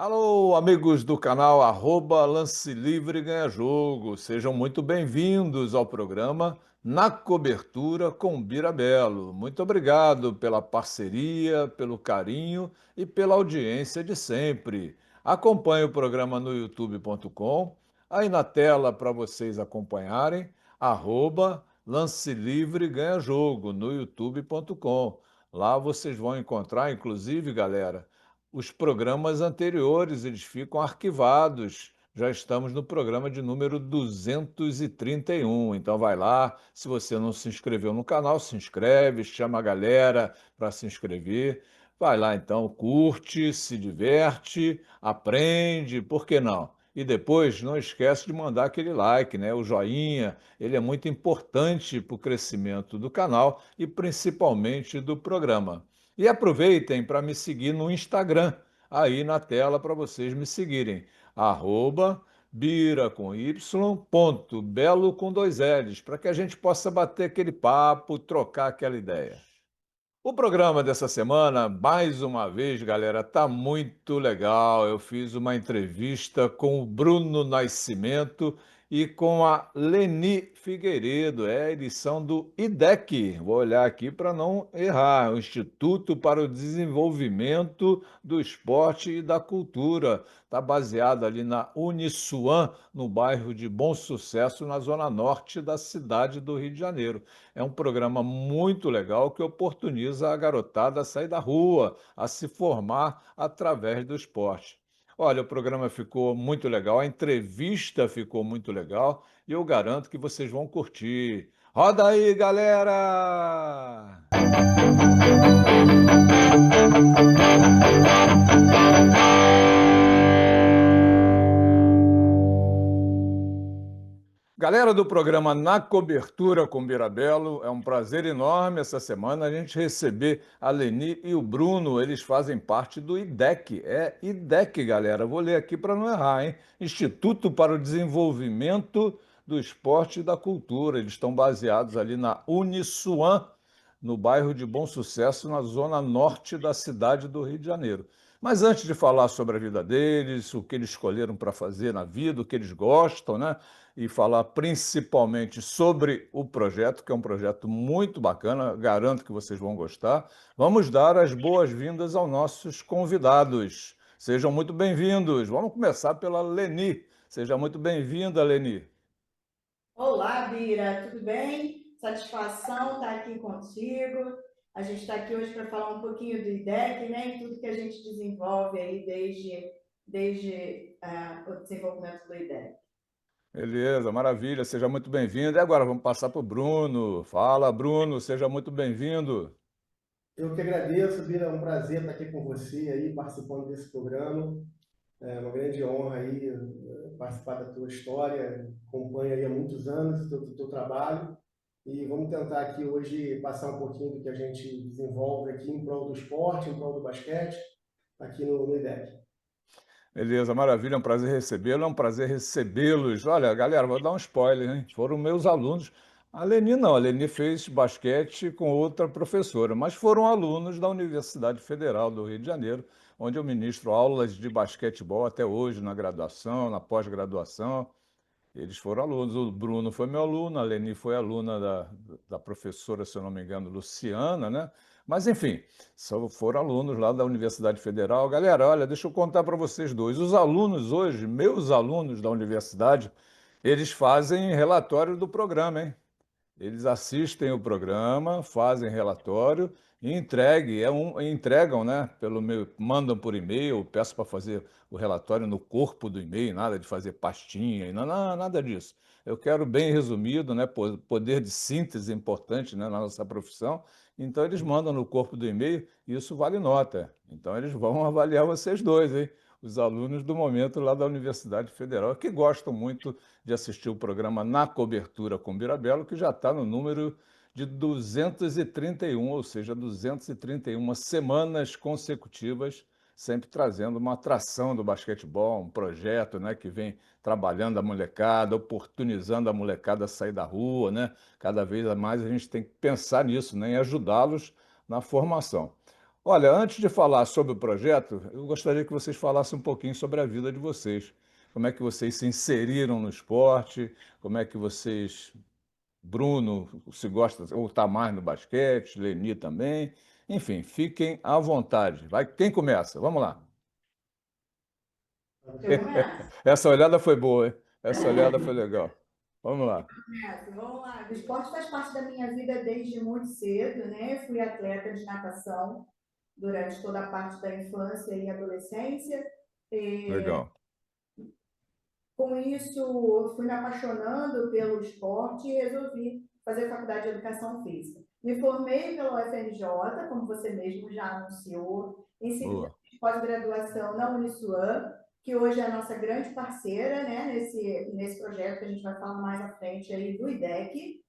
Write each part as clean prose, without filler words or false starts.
Alô, amigos do canal Lance Livre Ganha Jogo. Sejam muito bem-vindos ao programa Na Cobertura com Birabelo. Muito obrigado pela parceria, pelo carinho e pela audiência de sempre. Acompanhe o programa no youtube.com, aí na tela para vocês acompanharem, Lance Livre Ganha Jogo no youtube.com. Lá vocês vão encontrar, inclusive, galera, os programas anteriores, eles ficam arquivados. Já estamos no programa de número 231. Então vai lá, se você não se inscreveu no canal, se inscreve, chama a galera para se inscrever. Vai lá então, curte, se diverte, aprende, por que não? E depois não esquece de mandar aquele like, né? O joinha, ele é muito importante para o crescimento do canal e principalmente do programa. E aproveitem para me seguir no Instagram, aí na tela para vocês me seguirem. Bira com Y, ponto, Belo com dois L's, para que a gente possa bater aquele papo, trocar aquela ideia. O programa dessa semana, mais uma vez, galera, tá muito legal. Eu fiz uma entrevista com o Bruno Nascimento e com a Leni Figueiredo. Eles são do IDEC. Vou olhar aqui para não errar. O Instituto para o Desenvolvimento do Esporte e da Cultura. Está baseado ali na Uniswan, no bairro de Bom Sucesso, na zona norte da cidade do Rio de Janeiro. É um programa muito legal que oportuniza a garotada a sair da rua, a se formar através do esporte. Olha, o programa ficou muito legal, a entrevista ficou muito legal e eu garanto que vocês vão curtir. Roda aí, galera! Galera do programa Na Cobertura com Birabelo, é um prazer enorme essa semana a gente receber a Leni e o Bruno. Eles fazem parte do IDEC. É IDEC, galera. Vou ler aqui para não errar, hein? Instituto para o Desenvolvimento do Esporte e da Cultura. Eles estão baseados ali na Uniswan, no bairro de Bom Sucesso, na zona norte da cidade do Rio de Janeiro. Mas antes de falar sobre a vida deles, o que eles escolheram para fazer na vida, o que eles gostam, né? E falar principalmente sobre o projeto, que é um projeto muito bacana, garanto que vocês vão gostar. Vamos dar as boas-vindas aos nossos convidados. Sejam muito bem-vindos. Vamos começar pela Leni. Seja muito bem-vinda, Leni. Olá, Bira, tudo bem? Satisfação estar aqui contigo. A gente está aqui hoje para falar um pouquinho do IDEC, né, e tudo que a gente desenvolve aí desde o desenvolvimento do IDEC. Beleza, maravilha. Seja muito bem-vindo. E agora vamos passar para o Bruno. Fala, Bruno. Seja muito bem-vindo. Eu que agradeço, Bira, é um prazer estar aqui com você aí, participando desse programa. É uma grande honra aí participar da tua história. Acompanho aí há muitos anos o teu trabalho e vamos tentar aqui hoje passar um pouquinho do que a gente desenvolve aqui em prol do esporte, em prol do basquete, aqui no IDEC. Beleza, maravilha, é um prazer recebê-lo, é um prazer recebê-los. Olha, galera, vou dar um spoiler, hein? Foram meus alunos. A Leni não, a Leni fez basquete com outra professora, mas foram alunos da Universidade Federal do Rio de Janeiro, onde eu ministro aulas de basquetebol até hoje, na graduação, na pós-graduação. Eles foram alunos. O Bruno foi meu aluno, a Leni foi aluna da professora, se eu não me engano, Luciana, né? Mas, enfim, só foram alunos lá da Universidade Federal. Galera, olha, deixa eu contar para vocês dois. Os alunos hoje, meus alunos da universidade, eles fazem relatório do programa, hein? Eles assistem o programa, fazem relatório e entregam, né? Pelo meu, mandam por e-mail, peço para fazer o relatório no corpo do e-mail, nada de fazer pastinha, e nada disso. Eu quero bem resumido, né? Poder de síntese é importante, né, na nossa profissão. Então eles mandam no corpo do e-mail e isso vale nota. Então eles vão avaliar vocês dois, hein? Os alunos do momento lá da Universidade Federal, que gostam muito de assistir o programa Na Cobertura com Birabelo, que já está no número de 231, ou seja, 231 semanas consecutivas, sempre trazendo uma atração do basquetebol, um projeto, né, que vem trabalhando a molecada, oportunizando a molecada a sair da rua, né? Cada vez mais a gente tem que pensar nisso, né, em ajudá-los na formação. Olha, antes de falar sobre o projeto, eu gostaria que vocês falassem um pouquinho sobre a vida de vocês. Como é que vocês se inseriram no esporte? Como é que vocês, Bruno, se gosta ou está mais no basquete, Leni também. Enfim, fiquem à vontade. Vai, quem começa? Vamos lá. Eu começo? Essa olhada foi boa, hein? Essa olhada foi legal. Vamos lá. Começo, vamos lá. O esporte faz parte da minha vida desde muito cedo, né? Fui atleta de natação durante toda a parte da infância e adolescência. Legal. Com isso, eu fui me apaixonando pelo esporte e resolvi fazer faculdade de educação física. Me formei pela UFRJ, como você mesmo já anunciou, em seguida Boa. fiz pós-graduação na Uniswan, que hoje é a nossa grande parceira, né, nesse projeto que a gente vai falar mais à frente aí do IDEC.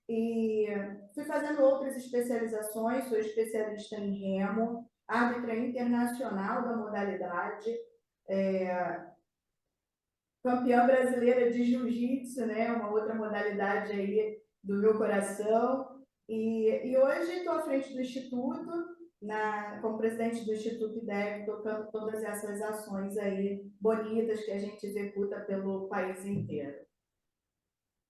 E fui fazendo outras especializações, sou especialista em remo, árbitra internacional da modalidade, campeã brasileira de jiu-jitsu, né? Uma outra modalidade aí do meu coração. E hoje estou à frente do Instituto, como presidente do Instituto IDEC, tocando todas essas ações aí bonitas que a gente executa pelo país inteiro.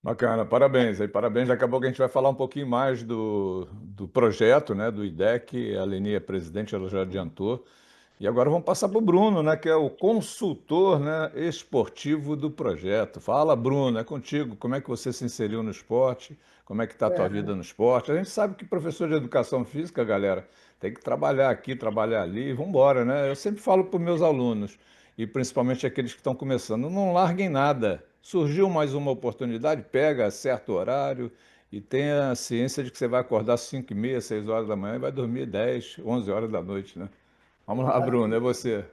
Bacana, parabéns aí, parabéns. Daqui a pouco a gente vai falar um pouquinho mais do projeto, né, do IDEC. A Leni é presidente, ela já adiantou. E agora vamos passar para o Bruno, né, que é o consultor, né, esportivo do projeto. Fala, Bruno, é contigo. Como é que você se inseriu no esporte? Como é que está a tua vida no esporte? A gente sabe que professor de educação física, galera, tem que trabalhar aqui, trabalhar ali, vamos embora, né? Eu sempre falo para os meus alunos, e principalmente aqueles que estão começando, não larguem nada. Surgiu mais uma oportunidade, pega certo horário e tenha ciência de que você vai acordar às 5h30, 6 horas da manhã e vai dormir 10, 11 horas da noite, né? Vamos lá, Bruno, é você.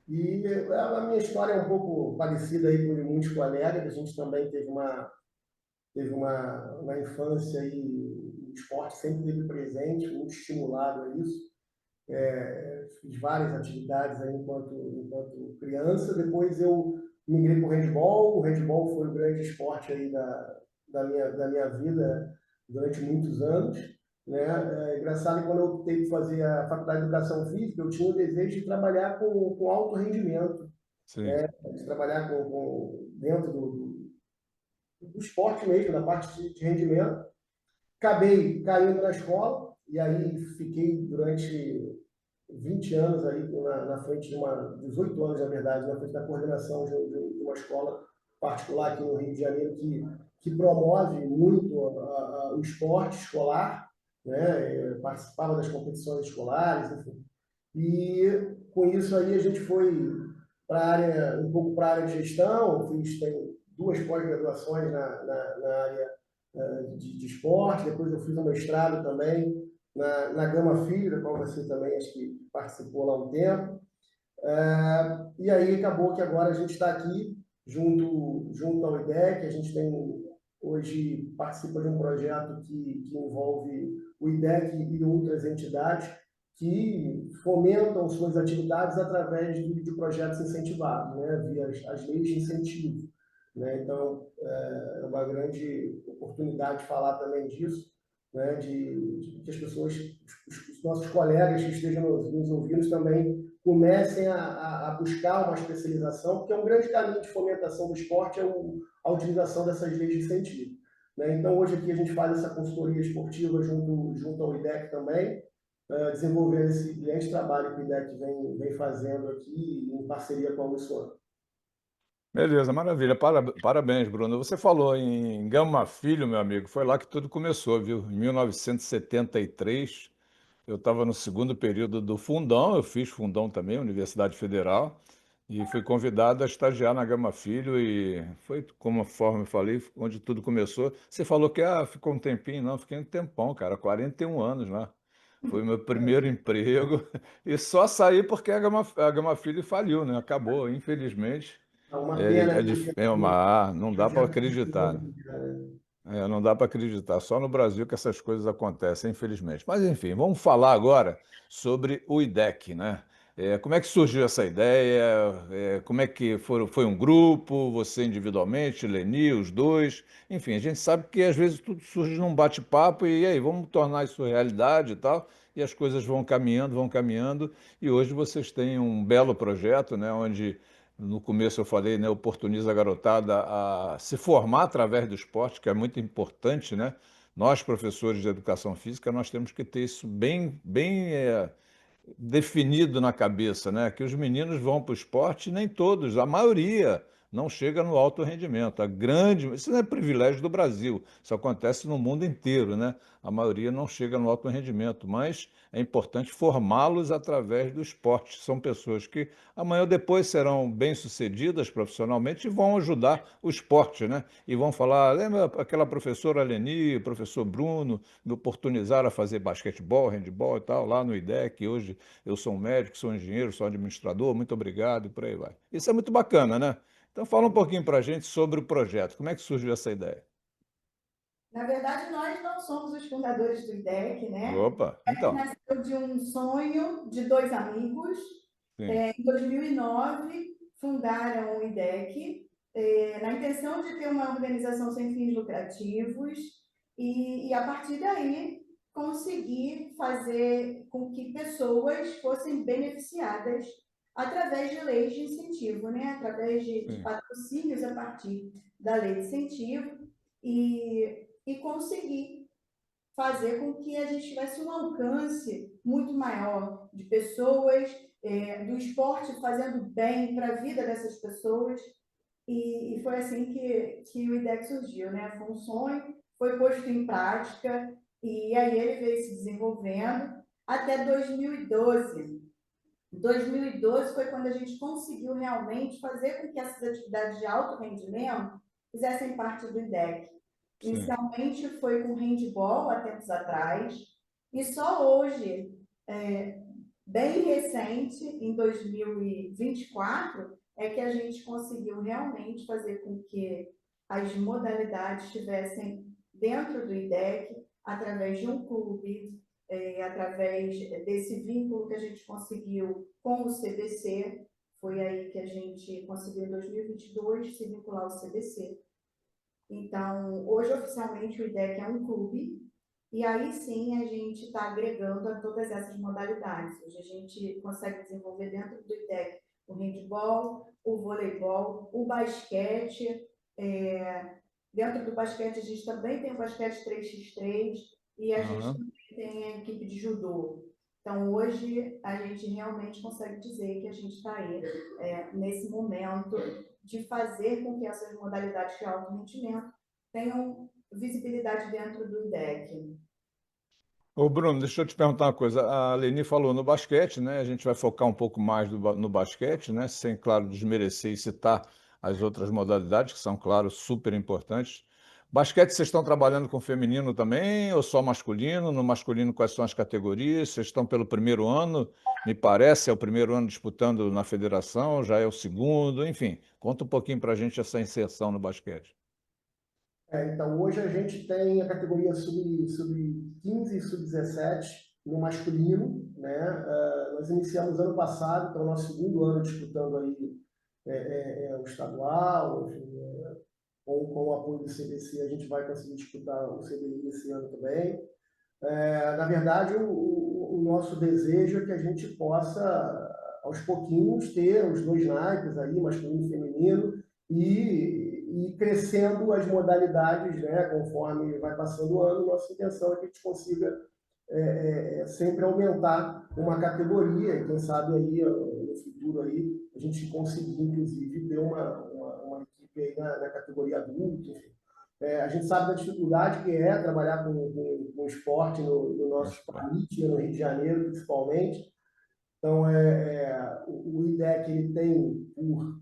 E a minha história é um pouco parecida aí com de muitos colegas. A gente também teve uma infância e o esporte sempre teve presente, muito estimulado a isso. Fiz várias atividades aí enquanto criança. Depois eu migrei para o handball. O handball foi o grande esporte aí da minha vida durante muitos anos. Né? É engraçado que quando eu optei por fazer a faculdade de educação física, eu tinha o desejo de trabalhar com alto rendimento, Sim, de trabalhar dentro do esporte mesmo, da parte de rendimento. Acabei caindo na escola e aí fiquei durante 20 anos aí na frente 18 anos, na verdade, na frente da coordenação de uma escola particular aqui no Rio de Janeiro que promove muito o esporte escolar, né? Eu participava das competições escolares, enfim. E com isso aí a gente foi um pouco para a área de gestão, tenho duas pós-graduações na área de esporte, depois eu fiz um mestrado também na Gama Filho, da qual você também acho que participou lá um tempo. E aí acabou que agora a gente está aqui junto ao IDEC. A gente hoje participa de um projeto que envolve o IDEC e outras entidades que fomentam suas atividades através de projetos incentivados, né, via as leis de incentivo. Né? Então, é uma grande oportunidade de falar também disso, né, de que as pessoas, os nossos colegas que estejam nos ouvindo também comecem a buscar uma especialização, porque é um grande caminho de fomentação do esporte, a utilização dessas leis de incentivo. Né? Então, hoje aqui a gente faz essa consultoria esportiva junto ao IDEC também, desenvolvendo esse grande trabalho que o IDEC vem fazendo aqui em parceria com a Uniswan. beleza, maravilha. Parabéns, Bruno. Você falou em Gama Filho, meu amigo. Foi lá que tudo começou, viu? Em 1973, eu estava no segundo período do Fundão. Eu fiz Fundão também, Universidade Federal, e fui convidado a estagiar na Gama Filho. E foi, conforme eu falei, onde tudo começou. Você falou que ficou um tempinho, não, fiquei um tempão, cara, 41 anos lá. Foi o meu primeiro emprego e só saí porque a Gama Filho faliu, né? Acabou, infelizmente. É uma pena Não que dá o para projeto acreditar, né? Não dá para acreditar. Só no Brasil que essas coisas acontecem, infelizmente. Mas enfim, vamos falar agora sobre o IDEC, né? Como é que surgiu essa ideia? Como é que foi um grupo, você individualmente, Leni, os dois? Enfim, a gente sabe que às vezes tudo surge num bate-papo e aí, vamos tornar isso realidade e tal, e as coisas vão caminhando, e hoje vocês têm um belo projeto, né, onde no começo eu falei, né, oportuniza a garotada a se formar através do esporte, que é muito importante, né? Nós, professores de educação física, nós temos que ter isso bem definido na cabeça, né? Que os meninos vão para o esporte, nem todos, a maioria não chega no alto rendimento. Isso não é privilégio do Brasil, isso acontece no mundo inteiro, né? A maioria não chega no alto rendimento, mas é importante formá-los através do esporte. São pessoas que amanhã ou depois serão bem-sucedidas profissionalmente e vão ajudar o esporte, né? E vão falar, lembra aquela professora Leni, o professor Bruno, me oportunizaram a fazer basquetebol, handebol e tal, lá no IDEC. Hoje eu sou um médico, sou um engenheiro, sou um administrador, muito obrigado, e por aí vai. Isso é muito bacana, né? Então fala um pouquinho para a gente sobre o projeto. Como é que surgiu essa ideia? Na verdade, nós não somos os fundadores do IDEC, né? Opa, então, Nasceu de um sonho de dois amigos. sim, Em 2009, fundaram o IDEC, na intenção de ter uma organização sem fins lucrativos e a partir daí, conseguir fazer com que pessoas fossem beneficiadas através de leis de incentivo, né? Através de sim. patrocínios a partir da lei de incentivo e conseguir fazer com que a gente tivesse um alcance muito maior de pessoas, do esporte fazendo bem para a vida dessas pessoas. E foi assim que o IDEC surgiu, né? Foi um sonho, foi posto em prática, e aí ele veio se desenvolvendo até 2012. 2012 foi quando a gente conseguiu realmente fazer com que essas atividades de alto rendimento fizessem parte do IDEC. Sim. Inicialmente foi com handball há tempos atrás, e só hoje, bem recente, em 2024, é que a gente conseguiu realmente fazer com que as modalidades estivessem dentro do IDEC, através de um clube, através desse vínculo que a gente conseguiu com o CBC. Foi aí que a gente conseguiu, em 2022, se vincular ao CBC. Então, hoje, oficialmente, o IDEC é um clube, e aí sim a gente está agregando a todas essas modalidades. Hoje a gente consegue desenvolver dentro do IDEC o handball, o voleibol, o basquete. Dentro do basquete, a gente também tem o basquete 3x3 e a gente Aham. também tem a equipe de judô. Então, hoje, a gente realmente consegue dizer que a gente está aí, nesse momento de fazer com que essas modalidades de alto rendimento tenham visibilidade dentro do IDEC. Ô Bruno, deixa eu te perguntar uma coisa. A Leni falou no basquete, né? A gente vai focar um pouco mais no basquete, né? Sem, claro, desmerecer e citar as outras modalidades, que são, claro, super importantes. Basquete, vocês estão trabalhando com feminino também ou só masculino? No masculino, quais são as categorias? Vocês estão pelo primeiro ano, me parece, é o primeiro ano disputando na federação, já é o segundo, enfim. Conta um pouquinho para a gente essa inserção no basquete. Então, hoje a gente tem a categoria sub-15 e sub-17 no masculino, né? Nós iniciamos ano passado, então, nosso segundo ano disputando aí o estadual, enfim, com o apoio do CBC, a gente vai conseguir disputar o CBI esse ano também. Na verdade, o nosso desejo é que a gente possa, aos pouquinhos, ter os dois naipes aí, masculino e feminino, e crescendo as modalidades, né, conforme vai passando o ano. Nossa intenção é que a gente consiga sempre aumentar uma categoria, e quem sabe aí, no futuro aí, a gente conseguir, inclusive, ter uma equipe aí na categoria adulto, enfim. A gente sabe da dificuldade que é trabalhar com esporte no nosso país, no Rio de Janeiro, principalmente. Então, o IDEC ele tem por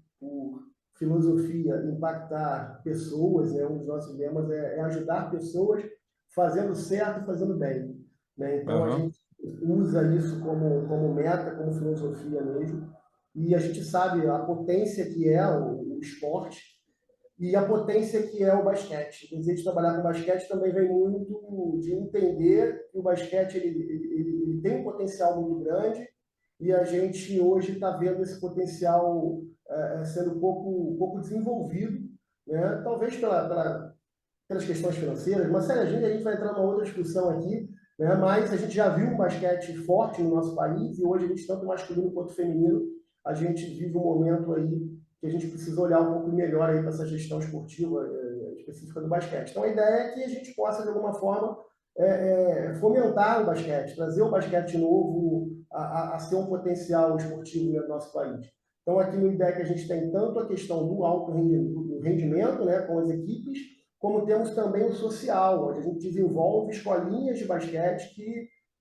filosofia impactar pessoas, né? Um dos nossos lemas é ajudar pessoas fazendo certo e fazendo bem, né? Então, a Aham. gente usa isso como meta, como filosofia mesmo, e a gente sabe a potência que é o esporte, e a potência que é o basquete. O desejo de trabalhar com basquete também vem muito de entender que o basquete ele tem um potencial muito grande, e a gente hoje está vendo esse potencial sendo um pouco desenvolvido, né? Talvez pelas questões financeiras, mas sério, a gente vai entrar numa outra discussão aqui, né? Mas a gente já viu um basquete forte no nosso país e hoje a gente, tanto masculino quanto feminino, a gente vive um momento aí que a gente precisa olhar um pouco melhor aí para essa gestão esportiva específica do basquete. Então a ideia é que a gente possa, de alguma forma, fomentar o basquete, trazer o basquete novo a ser um potencial esportivo no nosso país. Então, aqui no IDEC a gente tem tanto a questão do alto rendimento, né, com as equipes, como temos também o social, onde a gente desenvolve escolinhas de basquete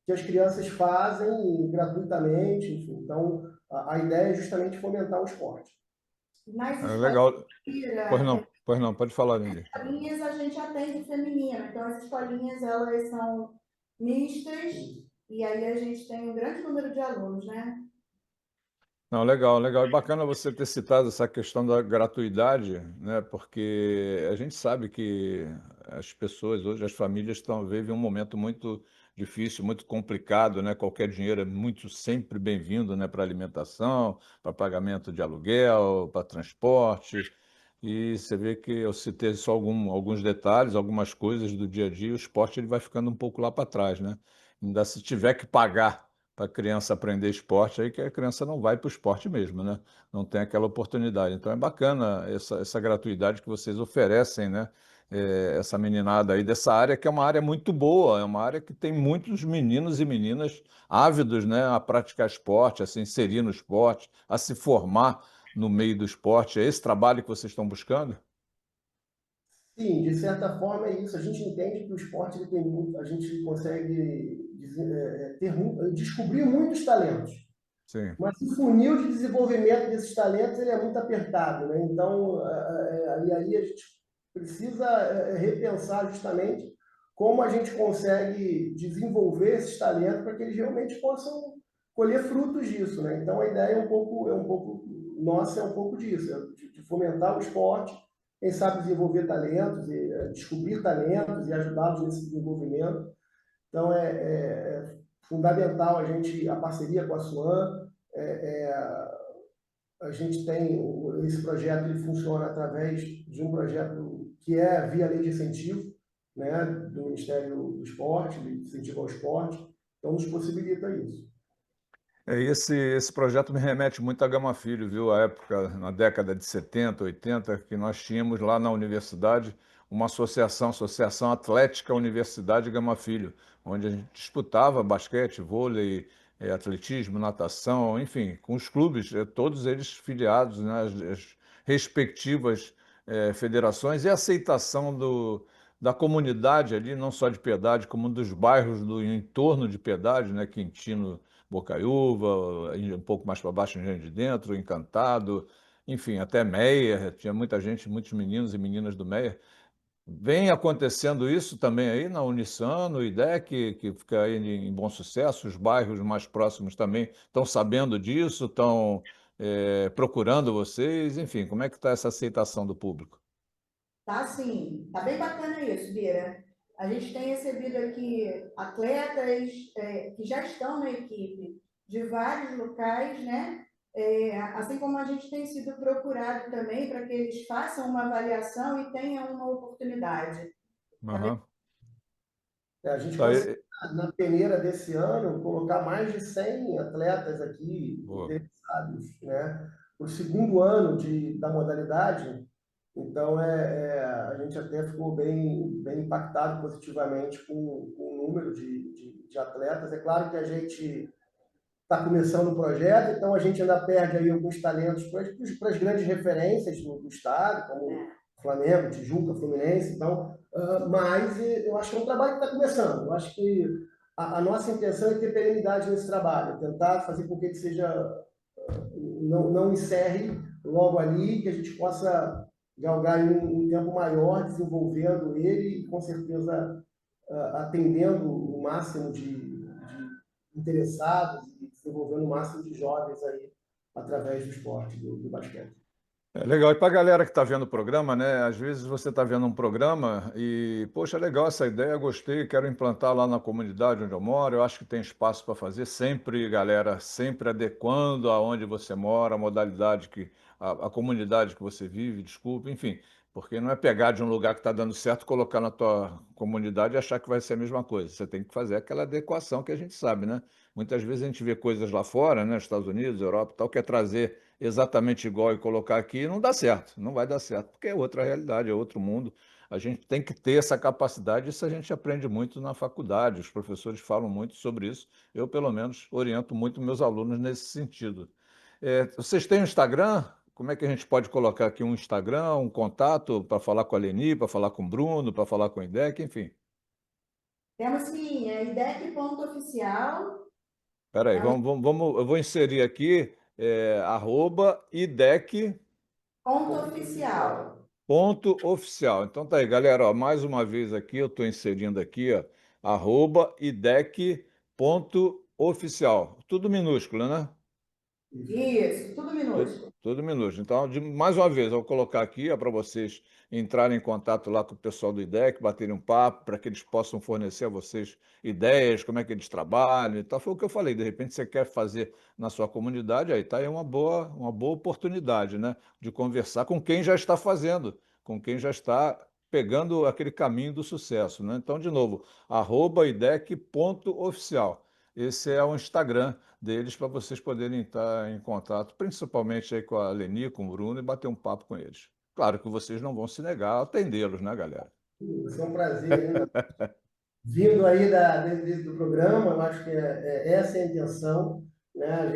que as crianças fazem gratuitamente, enfim. Então, a ideia é justamente fomentar o esporte. Nas Legal. escolinhas, Pois não, pode falar, Lili. escolinhas a gente atende feminino, então as escolinhas elas são mistas e aí a gente tem um grande número de alunos, né? Não, legal, legal. É bacana você ter citado essa questão da gratuidade, né? Porque a gente sabe que as pessoas hoje, as famílias vivem um momento muito difícil, muito complicado, né? Qualquer dinheiro é muito sempre bem-vindo, né? Para alimentação, para pagamento de aluguel, para transporte. E você vê que eu citei só alguns detalhes, algumas coisas do dia a dia, o esporte ele vai ficando um pouco lá para trás, né? Ainda se tiver que pagar para a criança aprender esporte, aí que a criança não vai para o esporte mesmo, né? Não tem aquela oportunidade. Então é bacana essa gratuidade que vocês oferecem, né? Essa meninada aí dessa área, que é uma área muito boa, é uma área que tem muitos meninos e meninas ávidos, né? A praticar esporte, a se inserir no esporte, a se formar no meio do esporte. É esse trabalho que vocês estão buscando? Sim, de certa forma é isso. A gente entende que o esporte ele tem muito, a gente consegue descobrir muitos talentos. Sim. Mas o funil de desenvolvimento desses talentos ele é muito apertado, né? Então, e aí a gente precisa repensar justamente como a gente consegue desenvolver esses talentos para que eles realmente possam colher frutos disso, né? Então, a ideia nossa é um pouco disso, de fomentar o esporte, quem sabe desenvolver talentos, descobrir talentos e ajudá-los nesse desenvolvimento. Então, é fundamental a parceria com a SUAM. A gente tem esse projeto, ele funciona através de um projeto que é via lei de incentivo, né, do Ministério do Esporte, de incentivo ao esporte. Então, nos possibilita isso. Esse projeto me remete muito a Gama Filho, viu? A época, na década de 70, 80, que nós tínhamos lá na universidade uma Associação Atlética Universidade Gama Filho, onde a gente disputava basquete, vôlei, atletismo, natação, enfim, com os clubes, todos eles filiados, né, as respectivas federações e a aceitação da comunidade ali, não só de Piedade, como dos bairros do entorno de Piedade, né, Quintino, Bocaiúva, um pouco mais para baixo, Engenho de Dentro, Encantado, enfim, até Meier, tinha muita gente, muitos meninos e meninas do Meier. Vem acontecendo isso também aí na Unissan, no IDEC, que fica aí em bom sucesso, os bairros mais próximos também estão sabendo disso, estão procurando vocês, enfim, como é que está essa aceitação do público? Tá sim, tá bem bacana isso, Bira. A gente tem recebido aqui atletas que já estão na equipe de vários locais, né? Assim como a gente tem sido procurado também para que eles façam uma avaliação e tenham uma oportunidade. Tá bem? Aham. A gente Tá conseguiu, aí. na peneira desse ano, colocar mais de 100 atletas aqui Boa. interessados, né? O segundo ano da modalidade, então a gente até ficou bem impactado positivamente com o número de atletas. É claro que a gente está começando o projeto, então a gente ainda perde aí alguns talentos para as grandes referências do estado, como Flamengo, Tijuca, Fluminense, então, mas eu acho que é um trabalho que está começando. Eu acho que a nossa intenção é ter perenidade nesse trabalho, tentar fazer com que ele não encerre logo ali, que a gente possa galgar em um tempo maior, desenvolvendo ele e, com certeza, atendendo o máximo de interessados e desenvolvendo o máximo de jovens aí através do esporte, do basquete. É legal. E para a galera que está vendo o programa, né? Às vezes você está vendo um programa e, poxa, legal essa ideia, gostei, quero implantar lá na comunidade onde eu moro. Eu acho que tem espaço para fazer sempre, galera, sempre adequando aonde você mora, a modalidade a comunidade que você vive, desculpa, enfim, porque não é pegar de um lugar que está dando certo, colocar na tua comunidade e achar que vai ser a mesma coisa. Você tem que fazer aquela adequação que a gente sabe, né? Muitas vezes a gente vê coisas lá fora, né? Estados Unidos, Europa, e tal, quer trazer exatamente igual e colocar aqui, não dá certo, não vai dar certo, porque é outra realidade, é outro mundo. A gente tem que ter essa capacidade, isso a gente aprende muito na faculdade, os professores falam muito sobre isso. Eu, pelo menos, oriento muito meus alunos nesse sentido. Vocês têm um Instagram? Como é que a gente pode colocar aqui um Instagram, um contato para falar com a Leni, para falar com o Bruno, para falar com o IDEC, enfim? Temos sim, é idec.oficial, Espera aí, é o eu vou inserir aqui, @idec. ponto oficial. Ponto oficial. Então tá aí, galera. Ó, mais uma vez aqui, eu estou inserindo aqui, ó, @idec ponto oficial. Tudo minúsculo, né? Isso, tudo Tudo, minúsculo. tudo minúsculo. Então, mais uma vez, eu vou colocar aqui para vocês entrarem em contato lá com o pessoal do IDEC, baterem um papo, para que eles possam fornecer a vocês ideias, como é que eles trabalham e tal. Foi o que eu falei, de repente você quer fazer na sua comunidade, aí está aí uma boa oportunidade, né, de conversar com quem já está fazendo, com quem já está pegando aquele caminho do sucesso, né? Então, de novo, @idec.oficial. Esse é o Instagram deles para vocês poderem estar em contato, principalmente aí com a Leni, com o Bruno e bater um papo com eles. Claro que vocês não vão se negar a atendê-los, né, galera? Vai ser um prazer ainda. Vindo aí do programa, eu acho que essa é a intenção, né? A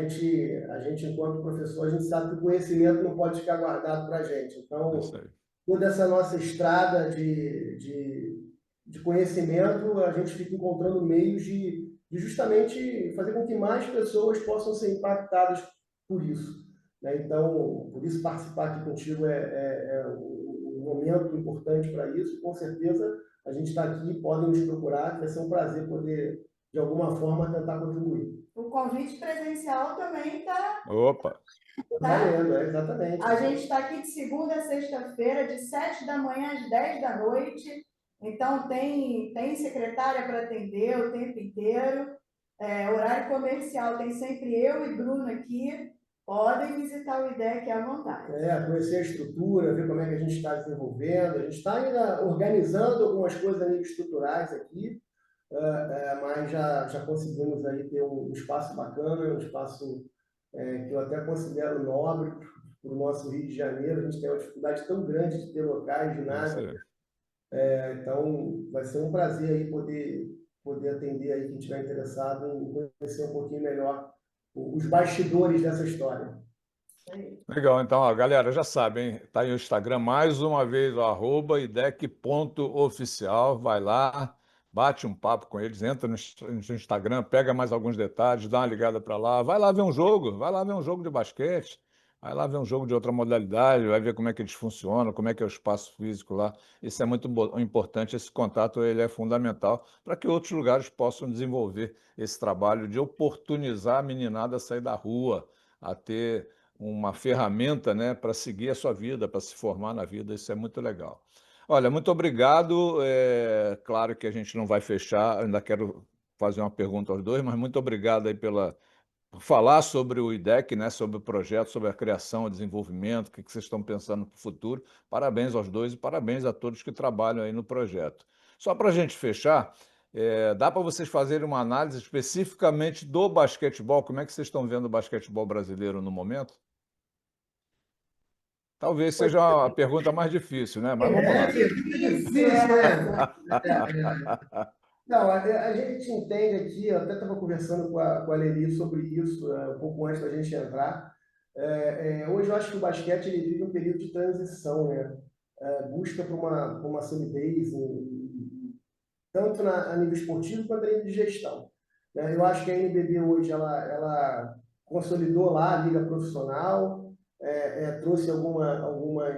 gente, enquanto professor, a gente sabe que o conhecimento não pode ficar guardado para a gente. É isso Então, aí. toda essa nossa estrada de conhecimento, a gente fica encontrando meios de justamente fazer com que mais pessoas possam ser impactadas por isso, né? Então, por isso participar aqui contigo é um momento importante para isso. Com certeza a gente está aqui, podem nos procurar, que vai ser um prazer poder, de alguma forma, tentar contribuir. O convite presencial também está. Opa, Valendo, exatamente. A gente está aqui de segunda a sexta-feira, de 7 da manhã às 10 da noite. Então, tem secretária para atender o tempo inteiro. Horário comercial tem sempre eu e Bruno aqui. Podem visitar o IDEC à vontade. Conhecer a estrutura, ver como é que a gente está desenvolvendo. A gente está ainda organizando algumas coisas a nível estruturais aqui, mas já conseguimos aí ter um espaço bacana, um espaço que eu até considero nobre para o nosso Rio de Janeiro. A gente tem uma dificuldade tão grande de ter locais, é isso ginásio. aí. Então, vai ser um prazer aí poder atender aí quem estiver interessado em conhecer um pouquinho melhor os bastidores dessa história. Legal, então, ó, galera, já sabem, tá aí o Instagram mais uma vez, ó, @idec.oficial, vai lá, bate um papo com eles, entra no Instagram, pega mais alguns detalhes, dá uma ligada para lá, vai lá ver um jogo, vai lá ver um jogo de basquete, vai lá ver um jogo de outra modalidade, vai ver como é que eles funcionam, como é que é o espaço físico lá. Isso é muito importante, esse contato ele é fundamental para que outros lugares possam desenvolver esse trabalho de oportunizar a meninada a sair da rua, a ter uma ferramenta, né, para seguir a sua vida, para se formar na vida. Isso é muito legal. Olha, muito obrigado. Claro que a gente não vai fechar, ainda quero fazer uma pergunta aos dois, mas muito obrigado aí por falar sobre o IDEC, né, sobre o projeto, sobre a criação, o desenvolvimento, o que vocês estão pensando para o futuro. Parabéns aos dois e parabéns a todos que trabalham aí no projeto. Só para a gente fechar, dá para vocês fazerem uma análise especificamente do basquetebol? Como é que vocês estão vendo o basquetebol brasileiro no momento? Talvez seja a pergunta mais difícil, né? Mas vamos lá. Difícil, né? Não, a gente entende aqui, eu até estava conversando com a Leli sobre isso, um pouco antes da gente entrar. Hoje eu acho que o basquete ele vive um período de transição, né? Busca por uma solidez, tanto a nível esportivo quanto a nível de gestão, né? Eu acho que a NBB hoje ela consolidou lá a liga profissional, trouxe alguma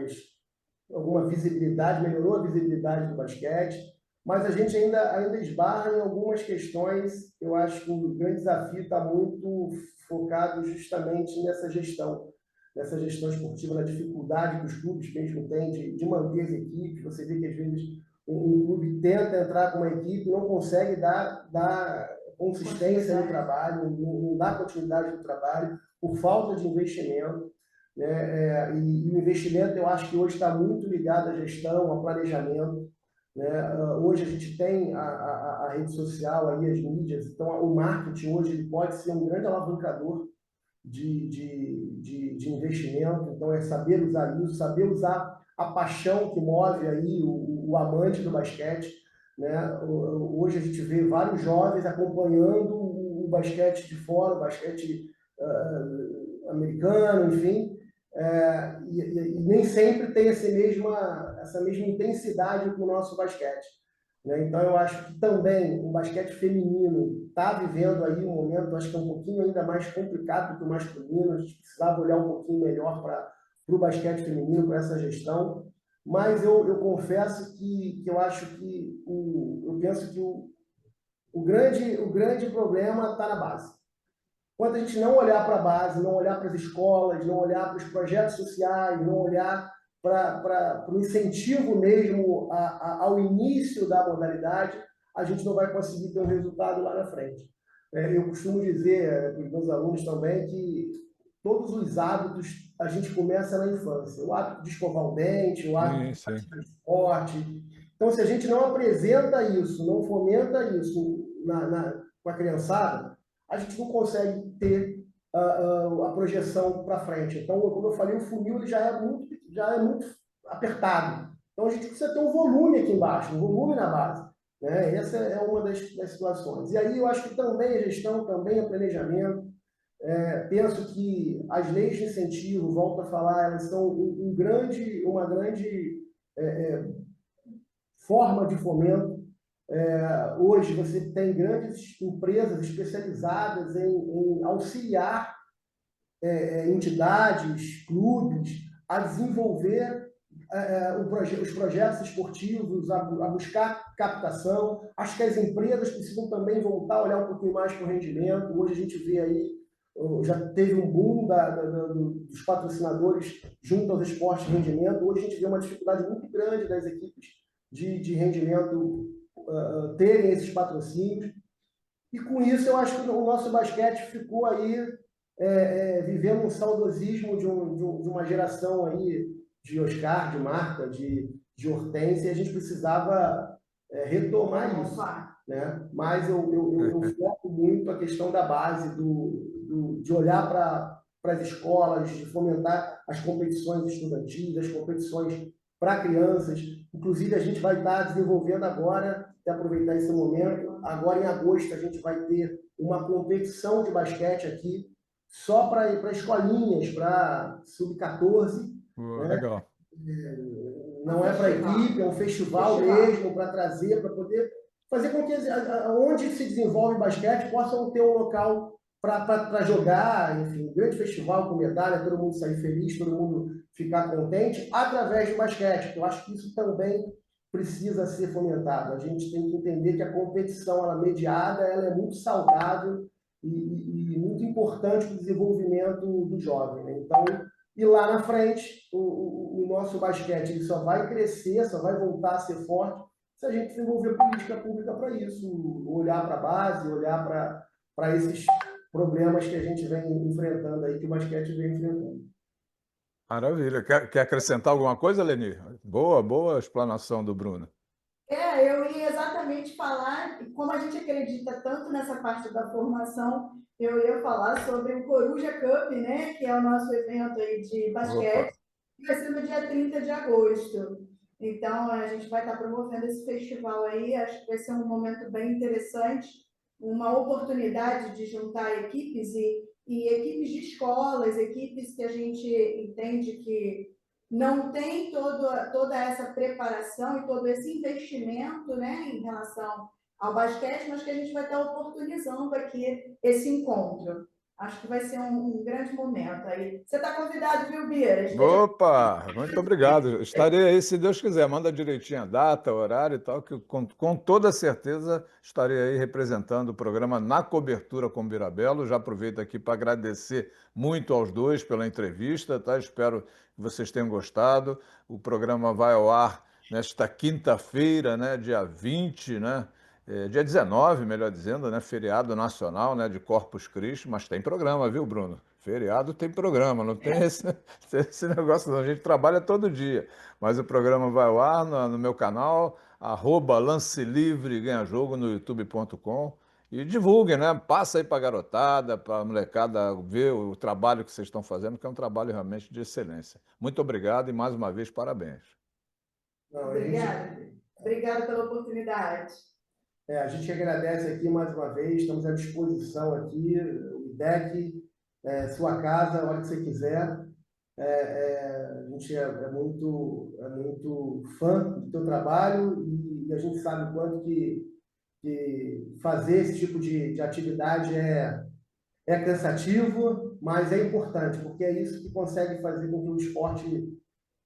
visibilidade, melhorou a visibilidade do basquete, mas a gente ainda esbarra em algumas questões. Eu acho que o grande desafio está muito focado justamente nessa gestão. nessa gestão esportiva, na dificuldade que os clubes mesmo têm de manter as equipes. Você vê que, às vezes, um clube tenta entrar com uma equipe e não consegue dar consistência no trabalho, não dá continuidade no trabalho, por falta de investimento. Né? E o investimento, eu acho que hoje está muito ligado à gestão, ao planejamento. Né? Hoje a gente tem a rede social, aí, as mídias, então o marketing hoje ele pode ser um grande alavancador de investimento. Então é saber usar isso, saber usar a paixão que move aí o amante do basquete. Né? Hoje a gente vê vários jovens acompanhando o basquete de fora, o basquete americano, enfim, e nem sempre tem essa mesma intensidade com o nosso basquete. Né? Então, eu acho que também o basquete feminino está vivendo aí um momento, acho que é um pouquinho ainda mais complicado do que o masculino. A gente precisava olhar um pouquinho melhor para o basquete feminino, para essa gestão. Mas eu confesso que eu acho que eu penso que o grande problema está na base. Quando a gente não olhar para a base, não olhar para as escolas, não olhar para os projetos sociais, não olhar para o incentivo mesmo ao início da modalidade, a gente não vai conseguir ter um resultado lá na frente. Eu costumo dizer para os meus alunos também que todos os hábitos a gente começa na infância. O hábito de escovar o dente, o hábito de praticar esporte. Então, se a gente não apresenta isso, não fomenta isso com a criançada, a gente não consegue ter a projeção para frente. Então, como eu falei, o funil ele já é muito apertado. Então, a gente precisa ter um volume aqui embaixo, um volume na base. Né? Essa é uma das situações. E aí eu acho que também a gestão, também o planejamento. Penso que as leis de incentivo, volto a falar, elas são uma grande forma de fomento. Hoje você tem grandes empresas especializadas em auxiliar entidades, clubes, a desenvolver os projetos esportivos, a buscar captação. Acho que as empresas precisam também voltar a olhar um pouquinho mais para o rendimento. Hoje a gente vê aí, já teve um boom dos patrocinadores junto aos esportes de rendimento. Hoje a gente vê uma dificuldade muito grande das equipes de rendimento terem esses patrocínios. E com isso eu acho que o nosso basquete ficou aí vivendo um saudosismo de uma geração aí de Oscar, de Marta, de Hortência, e a gente precisava retomar isso. Né? Mas eu foco muito a questão da base, de olhar para as escolas, de fomentar as competições estudantis, as competições para crianças. Inclusive, a gente vai estar desenvolvendo agora, até aproveitar esse momento, agora em agosto a gente vai ter uma competição de basquete aqui, só para escolinhas, para sub-14. Né? Legal. Não é para equipe, é um festival mesmo, para trazer, para poder fazer com que onde se desenvolve basquete possam ter um local para jogar, enfim, um grande festival com medalha, todo mundo sair feliz, todo mundo ficar contente, através do basquete. Eu acho que isso também precisa ser fomentado. A gente tem que entender que a competição ela mediada ela é muito saudável e muito importante para o desenvolvimento do jovem. Né? Então, e lá na frente, o nosso basquete ele só vai crescer, só vai voltar a ser forte se a gente desenvolver política pública para isso, olhar para a base, olhar para esses problemas que a gente vem enfrentando aí, que o basquete vem enfrentando. Maravilha. Quer acrescentar alguma coisa, Leni? Boa explanação do Bruno. Eu ia exatamente falar, como a gente acredita tanto nessa parte da formação, eu ia falar sobre o Coruja Cup, né, que é o nosso evento aí de basquete, que vai ser no dia 30 de agosto. Então, a gente vai estar promovendo esse festival aí, acho que vai ser um momento bem interessante, uma oportunidade de juntar equipes e equipes de escolas, equipes que a gente entende que não tem toda essa preparação e todo esse investimento, né, em relação ao basquete, mas que a gente vai estar oportunizando aqui esse encontro. Acho que vai ser um grande momento aí. Você está convidado, viu, Bira? Esteja... Opa, muito obrigado. Estarei aí, se Deus quiser. Manda direitinho a data, horário e tal, que com toda certeza estarei aí representando o programa na cobertura com Birabelo. Já aproveito aqui para agradecer muito aos dois pela entrevista, tá? Espero que vocês tenham gostado. O programa vai ao ar nesta quinta-feira, né, dia 20, né? Dia 19, melhor dizendo, né? Feriado nacional, né? De Corpus Christi, mas tem programa, viu, Bruno? Feriado tem programa, não tem esse negócio não. A gente trabalha todo dia, mas o programa vai ao ar no meu canal, @Lance Livre Ganha Jogo no youtube.com e divulguem, né? Passa aí para a garotada, para a molecada ver o trabalho que vocês estão fazendo, que é um trabalho realmente de excelência. Muito obrigado e mais uma vez parabéns. Não, Obrigada. Obrigada pela oportunidade. a gente agradece aqui mais uma vez, estamos à disposição aqui, o IDEC, sua casa, a hora que você quiser. A gente é muito fã do teu trabalho e a gente sabe o quanto que fazer esse tipo de atividade é cansativo, mas é importante, porque é isso que consegue fazer com que o esporte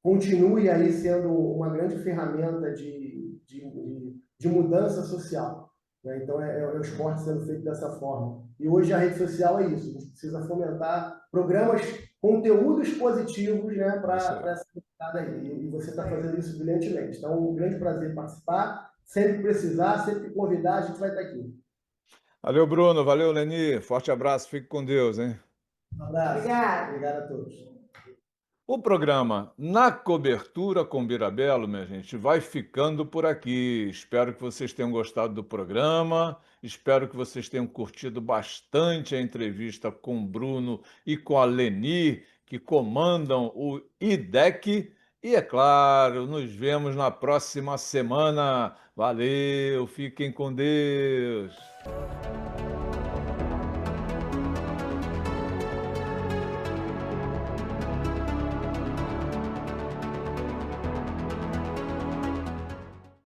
continue aí sendo uma grande ferramenta de mudança social. Né? Então, é o esporte sendo feito dessa forma. E hoje a rede social é isso. A gente precisa fomentar programas, conteúdos positivos, né, para essa molecada aí. E você está fazendo isso brilhantemente. Então, um grande prazer participar. Sempre que precisar, sempre que convidar, a gente vai estar aqui. Valeu, Bruno. Valeu, Leni. Forte abraço. Fique com Deus, hein? Um abraço. Obrigada. Obrigado a todos. O programa Na Cobertura com Birabelo, minha gente, vai ficando por aqui. Espero que vocês tenham gostado do programa. Espero que vocês tenham curtido bastante a entrevista com o Bruno e com a Leni, que comandam o IDEC. E é claro, nos vemos na próxima semana. Valeu, fiquem com Deus.